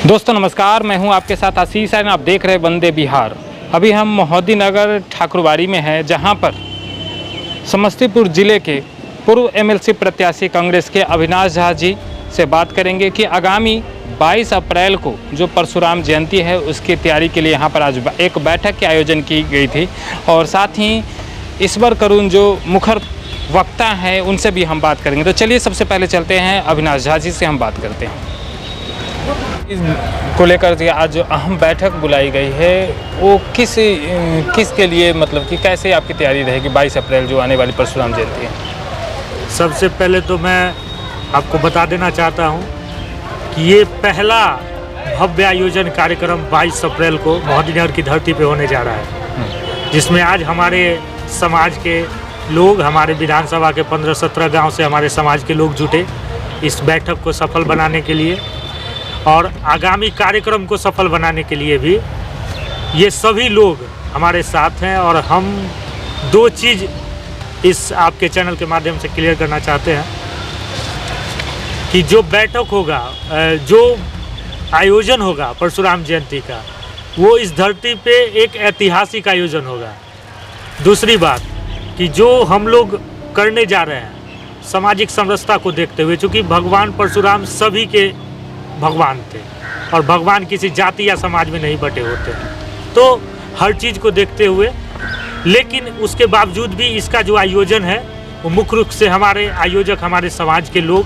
दोस्तों नमस्कार, मैं हूं आपके साथ आशीष है। आप देख रहे हैं वंदे बिहार। अभी हम मोहद्दी नगर ठाकुरबाड़ी में हैं, जहां पर समस्तीपुर ज़िले के पूर्व एमएलसी प्रत्याशी कांग्रेस के अविनाश झा जी से बात करेंगे कि आगामी 22 अप्रैल को जो परशुराम जयंती है उसकी तैयारी के लिए यहां पर आज एक बैठक के आयोजन की गई थी और साथ ही ईश्वर करुण जो मुखर वक्ता हैं उनसे भी हम बात करेंगे। तो चलिए सबसे पहले चलते हैं अविनाश झा जी से हम बात करते हैं। को लेकर के आज जो अहम बैठक बुलाई गई है वो किस के लिए, मतलब कि कैसे आपकी तैयारी रहेगी 22 अप्रैल जो आने वाली परशुराम जयंती है? सबसे पहले तो मैं आपको बता देना चाहता हूं कि ये पहला भव्य आयोजन कार्यक्रम 22 अप्रैल को मोहद्दी नगर की धरती पे होने जा रहा है, जिसमें आज हमारे समाज के लोग, हमारे विधानसभा के 15-17 गांव से हमारे समाज के लोग जुटे इस बैठक को सफल बनाने के लिए और आगामी कार्यक्रम को सफल बनाने के लिए भी ये सभी लोग हमारे साथ हैं। और हम दो चीज़ इस आपके चैनल के माध्यम से क्लियर करना चाहते हैं कि जो बैठक होगा, जो आयोजन होगा परशुराम जयंती का, वो इस धरती पे एक ऐतिहासिक आयोजन होगा। दूसरी बात कि जो हम लोग करने जा रहे हैं सामाजिक समरसता को देखते हुए, चूँकि भगवान परशुराम सभी के भगवान थे और भगवान किसी जाति या समाज में नहीं बटे होते हैं, तो हर चीज़ को देखते हुए, लेकिन उसके बावजूद भी इसका जो आयोजन है वो मुख्य रूप से हमारे आयोजक हमारे समाज के लोग,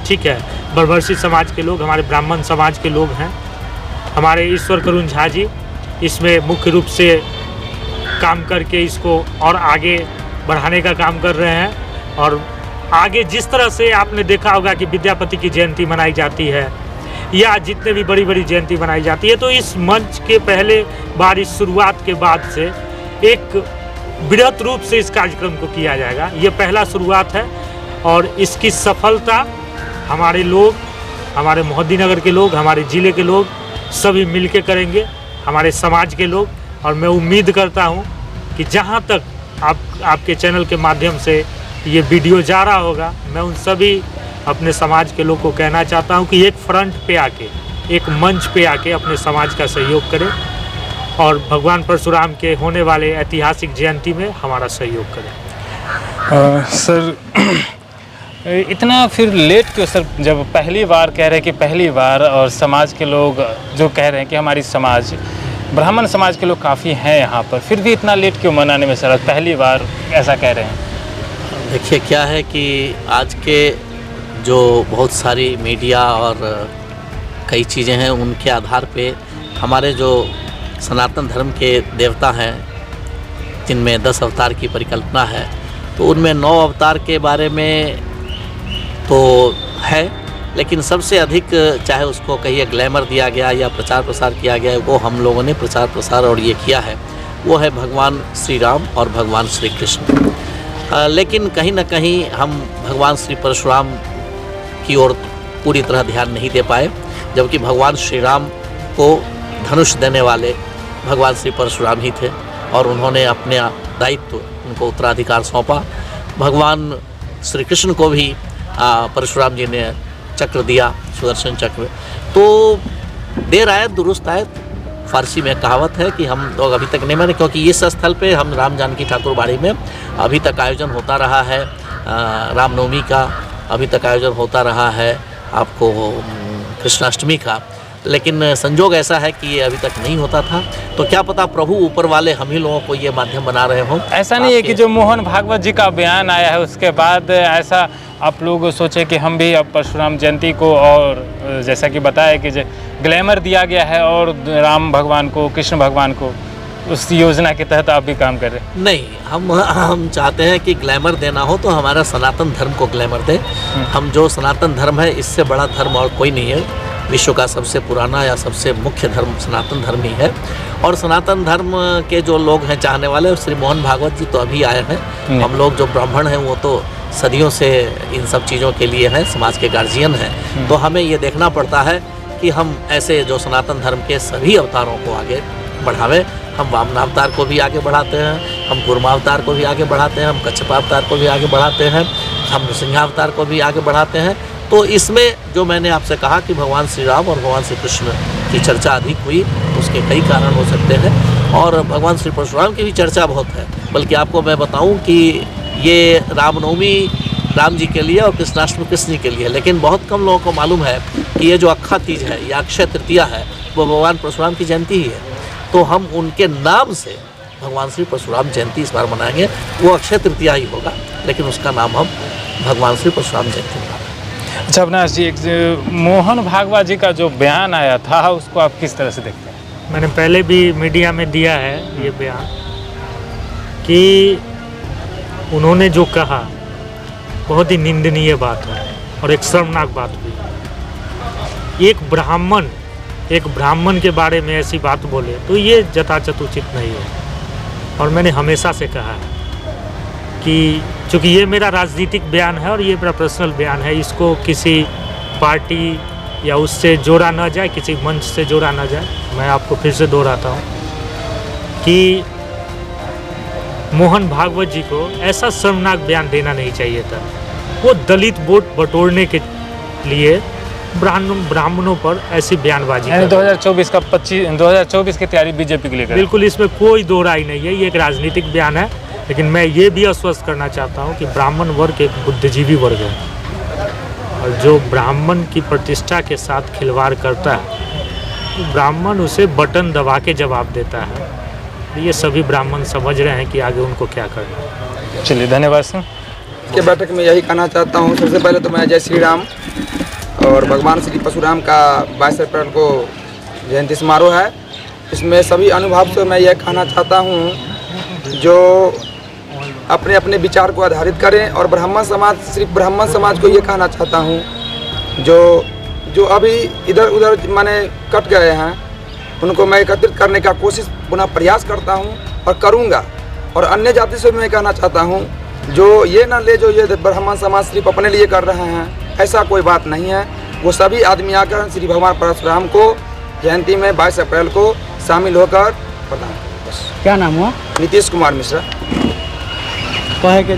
ठीक है, ब्रह्मर्षि समाज के लोग, हमारे ब्राह्मण समाज के लोग हैं। हमारे ईश्वर करुण झा जी इसमें मुख्य रूप से काम करके इसको और आगे बढ़ाने का काम कर रहे हैं। और आगे जिस तरह से आपने देखा होगा कि विद्यापति की जयंती मनाई जाती है या जितने भी बड़ी बड़ी जयंती मनाई जाती है, तो इस मंच के पहले बार इस शुरुआत के बाद से एक बृहत रूप से इस कार्यक्रम को किया जाएगा। ये पहला शुरुआत है और इसकी सफलता हमारे लोग, हमारे मोहद्दी नगर के लोग, हमारे ज़िले के लोग सभी मिलके करेंगे, हमारे समाज के लोग। और मैं उम्मीद करता हूँ कि जहाँ तक आपके चैनल के माध्यम से ये वीडियो जा रहा होगा, मैं उन सभी अपने समाज के लोग को कहना चाहता हूं कि एक फ्रंट पे आके, एक मंच पे आके अपने समाज का सहयोग करें और भगवान परशुराम के होने वाले ऐतिहासिक जयंती में हमारा सहयोग करें। सर इतना फिर लेट क्यों सर? जब पहली बार कह रहे हैं कि पहली बार, और समाज के लोग जो कह रहे हैं कि हमारी समाज, ब्राह्मण समाज के लोग काफ़ी हैं यहाँ पर, फिर भी इतना लेट क्यों मनाने में सर? पहली बार ऐसा कह रहे हैं। देखिए क्या है कि आज के जो बहुत सारी मीडिया और कई चीज़ें हैं, उनके आधार पे हमारे जो सनातन धर्म के देवता हैं जिनमें 10 अवतार की परिकल्पना है, तो उनमें 9 अवतार के बारे में तो है, लेकिन सबसे अधिक चाहे उसको कहिए ग्लैमर दिया गया या प्रचार प्रसार किया गया, वो हम लोगों ने प्रचार प्रसार और ये किया है, वो है भगवान श्री राम और भगवान श्री कृष्ण। लेकिन कहीं ना कहीं हम भगवान श्री परशुराम की ओर पूरी तरह ध्यान नहीं दे पाए, जबकि भगवान श्री राम को धनुष देने वाले भगवान श्री परशुराम ही थे और उन्होंने अपने दायित्व, उनको उत्तराधिकार सौंपा। भगवान श्री कृष्ण को भी परशुराम जी ने चक्र दिया, सुदर्शन चक्र। तो देर आयत दुरुस्त आयत, फारसी में कहावत है कि हम लोग अभी तक नहीं माने, क्योंकि इस स्थल पे हम राम जानकी ठाकुरबाड़ी में अभी तक आयोजन होता रहा है, रामनवमी का अभी तक आयोजन होता रहा है, आपको कृष्णाष्टमी का, लेकिन संजोग ऐसा है कि ये अभी तक नहीं होता था। तो क्या पता प्रभु ऊपर वाले हम ही लोगों को ये माध्यम बना रहे हों। ऐसा नहीं है कि जो मोहन भागवत जी का बयान आया है उसके बाद ऐसा आप लोग सोचे कि हम भी अब परशुराम जयंती को, और जैसा कि बताया कि ग्लैमर दिया गया है और राम भगवान को, कृष्ण भगवान को, उस योजना के तहत आप भी काम कर रहे हैं? नहीं, हम चाहते हैं कि ग्लैमर देना हो तो हमारा सनातन धर्म को ग्लैमर दे। हम जो सनातन धर्म है, इससे बड़ा धर्म और कोई नहीं है। विश्व का सबसे पुराना या सबसे मुख्य धर्म सनातन धर्म ही है। और सनातन धर्म के जो लोग हैं चाहने वाले, श्री मोहन भागवत जी तो अभी आए हैं। हम लोग जो ब्राह्मण हैं वो तो सदियों से इन सब चीज़ों के लिए हैं, समाज के गार्जियन हैं। तो हमें ये देखना पड़ता है कि हम ऐसे जो सनातन धर्म के सभी अवतारों को आगे बढ़ावें। हम वामनावतार को भी आगे बढ़ाते हैं, हम कूर्मावतार को भी आगे बढ़ाते हैं, हम कच्छपावतार को भी आगे बढ़ाते हैं, हम नृसिंहावतार को भी आगे बढ़ाते हैं। तो इसमें जो मैंने आपसे कहा कि भगवान श्री राम और भगवान श्री कृष्ण की चर्चा अधिक हुई, उसके कई कारण हो सकते हैं, और भगवान श्री परशुराम की भी चर्चा बहुत है। बल्कि आपको मैं बताऊं कि ये रामनवमी राम जी के लिए और कृष्णाष्टमी कृष्ण जी के लिए, लेकिन बहुत कम लोगों को मालूम है कि ये जो अक्षा तीज है या अक्षय तृतीया है वो भगवान परशुराम की जयंती ही है। तो हम उनके नाम से भगवान श्री परशुराम जयंती इस बार मनाएंगे। वो अक्षय तृतीया ही होगा, लेकिन उसका नाम हम भगवान श्री परशुराम जयंती मनाएंगे। अच्छा अविनाश जी, एक मोहन भागवत जी का जो बयान आया था उसको आप किस तरह से देखते हैं? मैंने पहले भी मीडिया में दिया है ये बयान कि उन्होंने जो कहा बहुत ही निंदनीय बात है और एक शर्मनाक बात हुई। एक ब्राह्मण के बारे में ऐसी बात बोले तो ये यथाचथ उचित नहीं है। और मैंने हमेशा से कहा है कि चूँकि ये मेरा राजनीतिक बयान है और ये मेरा पर्सनल बयान है, इसको किसी पार्टी या उससे जोड़ा ना जाए, किसी मंच से जोड़ा ना जाए। मैं आपको फिर से दोहराता हूँ कि मोहन भागवत जी को ऐसा शर्मनाक बयान देना नहीं चाहिए था। वो दलित वोट बटोरने के लिए ब्राह्मणों पर ऐसी बयानबाजी, यानी 2024 की तैयारी बीजेपी के लिए करें। बिल्कुल, इसमें कोई दो राय नहीं है। ये एक राजनीतिक बयान है, लेकिन मैं ये भी आश्वस्त करना चाहता हूँ कि ब्राह्मण वर्ग एक बुद्धिजीवी वर्ग है, और जो ब्राह्मण की प्रतिष्ठा के साथ खिलवाड़ करता है तो ब्राह्मण उसे बटन दबा के जवाब देता है। ये सभी ब्राह्मण समझ रहे हैं कि आगे उनको क्या करना है। चलिए, धन्यवाद सर। के बैठक में यही कहना चाहता हूँ, सबसे पहले तो मैं जय श्री राम और भगवान श्री परशुराम का 22 अप्रैल को जयंती समारोह है। इसमें सभी अनुभव से मैं यह कहना चाहता हूँ जो अपने अपने विचार को आधारित करें, और ब्राह्मण समाज, सिर्फ ब्राह्मण समाज को ये कहना चाहता हूँ जो अभी इधर उधर माने कट गए हैं, उनको मैं एकत्रित करने का कोशिश पुनः प्रयास करता हूँ और करूँगा। और अन्य जाति से मैं कहना चाहता हूँ जो ये ना ले जो ये ब्राह्मण समाज सिर्फ अपने लिए कर रहे हैं, ऐसा कोई बात नहीं है। वो सभी आदमी आकर श्री भगवान परशुराम को जयंती में 22 अप्रैल को शामिल होकर प्रदान। क्या नाम हुआ? नीतीश कुमार मिश्रा। कहे के